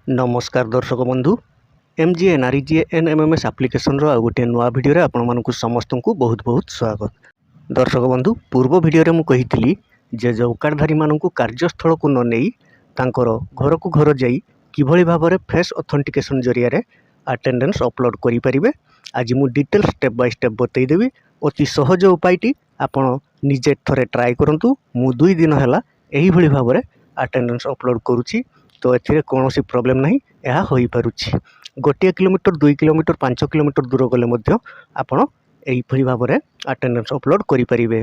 नमस्कार दर्शक बंधु MGNREGNMMS आप्लिकेशन रो गोटे नुआ भिडियो आपण समस्त को बहुत बहुत स्वागत। दर्शक बंधु पूर्व भिडियो मु कही जे जॉब कार्डधारी मानू कार्यस्थल को न नहीं तांकर घर को घर जाई किभली भाव में फेस ऑथेंटिकेशन जरिया अटेंडेंस अपलोड करि परिबे। आज मु डिटेल स्टेप बाय स्टेप बतईदेवी। अति सहज उपायटी आपण निजे थरे ट्राए करंतु। मु 2 दिन है यही भाव में अटेंडेंस अपलोड करुच्ची तो एथिरे कौन प्रॉब्लम नहीं यह हो पारुछि। 1 किलोमीटर 2 किलोमीटर 5 किलोमीटर दूर गले मध्य आपण एही भाव में अटेंडेंस अपलोड करि परिबे।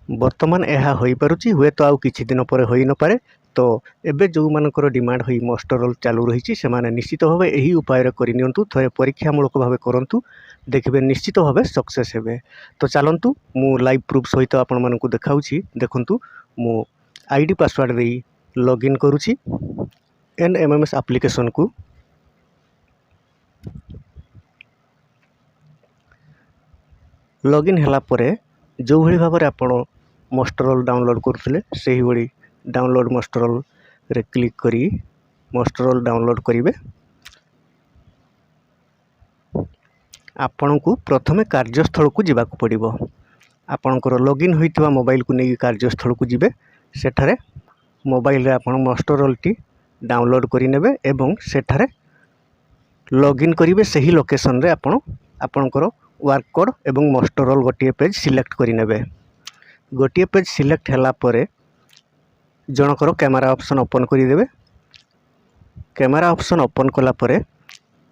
वर्तमान यह हो पारुछि हुए तो आउ किछि दिन पर होई न पारे। तो एबे जो मानकर डिमांड होई मास्टर रोल चालू रही से निश्चित भाव यही उपाय करनियंतु। थरे परीक्षामूलक भाव करंतु देखिबे निश्चित भाव सक्सेस हेबे। तो चलंतु मु लाइव प्रूफ सहित आपण मानकु देखाउछि। देखंतु मु आईडी पासवर्ड देई लॉगिन करुछि NMMS एप्लिकेशन को। लॉगिन हला परे जो भली भाव में आपण मास्टर रोल डाउनलोड करथिले सेही भली डाउनलोड मास्टर रोल रे क्लिक करी मास्टर रोल डाउनलोड करिवे। आपण को प्रथमे कार्यस्थल को जिबाक पड़िबो। आपणकर लॉगिन होइतबा मोबाइल को नहीं कार्यस्थल को जिबे। सेठारे मोबाइल रे आपण मास्टर रोल टी डाउनलोड करि नेबे एवं सेठारे लॉगिन करिवे। सही लोकेशन रे आपण आपणकर वर्क कोड एवं मास्टर रोल गोटे पेज सिलेक्ट करि नेबे। गोटे पेज सिलेक्ट हला परे जनकर कैमरा ऑप्शन ओपन करि देबे। कैमरा ऑप्शन ओपन कला परे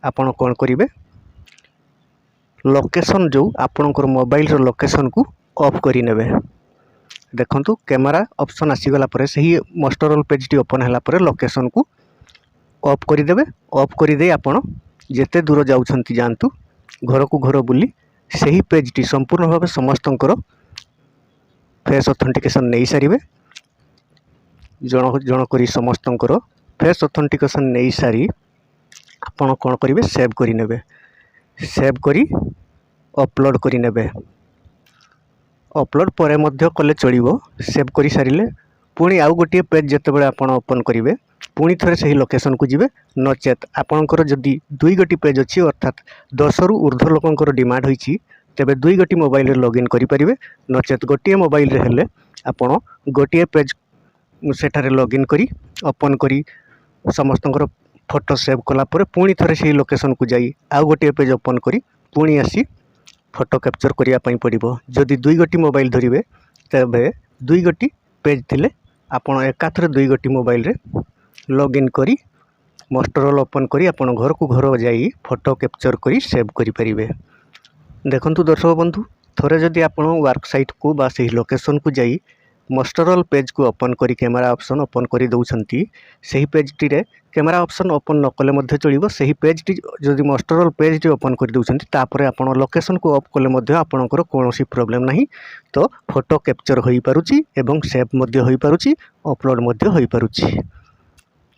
आपण कोन करिवे लोकेशन जो आपणकर मोबाइल रो लोकेशन को ऑफ करि नेबे। देखंतु कैमरा ऑप्शन आसीगला परे सही मास्टर रोल पेज टी ओपन हला परे लोकेशन को ऑफ करि देबे। ऑफ करि दे आपण जेते दूर जाउछंती जानतु घर को घर बुली सही पेज टी संपूर्ण भाव समस्तंकर फेस ऑथेंटिकेशन नहीं सारिबे। जण जण करी समस्तंकर फेस ऑथेंटिकेशन नहीं सारी आपण कोन करिवे सेव करि नेबे। सेव करी अपलोड करि नेबे। अपलोड परे मध्य कले चलिबो। सेव करि सारिले पुणी आउ गोटे पेज जेतेबेले आपण ओपन करिवे पुणी थरे सही लोकेशन को जिवे। नचेत आपणकर जदि 2 गोटी पेज अछि अर्थात 10 रु ऊर्ध्व लोकंकर डिमांड होइछि तेबे 2 गोटी मोबाइल रे लॉगिन करि परिबे। नचेत गोटे मोबाइल रे हेले आपण गोटे पेज सेठारे लॉगिन करी ओपन करी समस्तंकर फोटो सेव कला परे पुणी थरे सही लोकेशन को जाई आउ गोटे पेज ओपन करी पुणी आसी फोटो कैप्चर करिया पई पड़िबो। जदि 2 गोटी मोबाइल धरिबे तबे 2 गोटी पेज थिले आपण एकाथरे 2 गोटी मोबाइल रे लॉगिन करी मास्टर रोल ओपन करी आपण घर को घर जाई फोटो कैप्चर करी सेव करि परिबे। देखंतु दर्शक बंधु थरे जदि आपण वर्क साइट को बा सही लोकेशन को जाई मास्टर रोल पेज को ओपन करी कैमरा ऑप्शन ओपन करी दउछंती सही पेज टी रे कैमरा ऑप्शन ओपन न कले मध्य चलिबो। सही पेज टी जदि मास्टर रोल पेज टी ओपन करी दउछंती तापरे आपण लोकेशन को ऑफ कले मध्य आपणकर कोनोसी प्रॉब्लम नाही। तो फोटो कैप्चर होई पारुची एवं सेव मध्य होई पारुची अपलोड मध्य होई पारुची।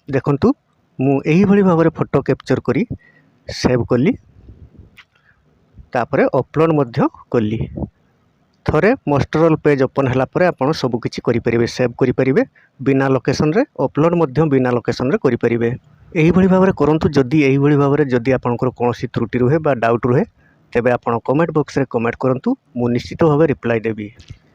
देखंतु मु एही भली भाव में फोटो कैप्चर करी सेव कली तापरे अपलोड मध्य कली। थरे मास्टर रोल पेज ओपन हला परे आपण सब किछि करि परिबे। सेव करि परिबे बिना लोकेशन रे अपलोड मध्य बिना लोकेशन रे करि परिबे। एही भली भाव में करंतु। जदि एही भली भाव में जदि आपनकर कोनोसी त्रुटि रहे बा डाउट रहे तेबे आपण कमेंट बॉक्स रे कमेंट करंतु मु निश्चित भाव रिप्लाई देबी।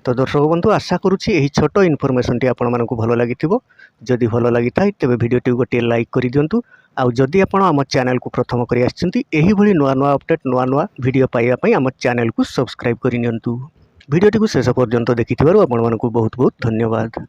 तो दर्शक बंधु आशा करुछि एही छोटो इनफॉरमेशन टी आपण मानकु भलो लागिथिबो। जदि भलो लागिथाय तेबे वीडियो टी गोटे लाइक करि दियंतु। आउ जदि आपण हम चैनल को प्रथम करि आछंती एही भली नुआ नुआ अपडेट नुआ नुआ वीडियो पाइबा पई हम चैनल को सब्सक्राइब करि नियंतु। वीडियो टी को शेष पर्यंत देखिथिबारु आपण मानकु बहुत बहुत धन्यवाद।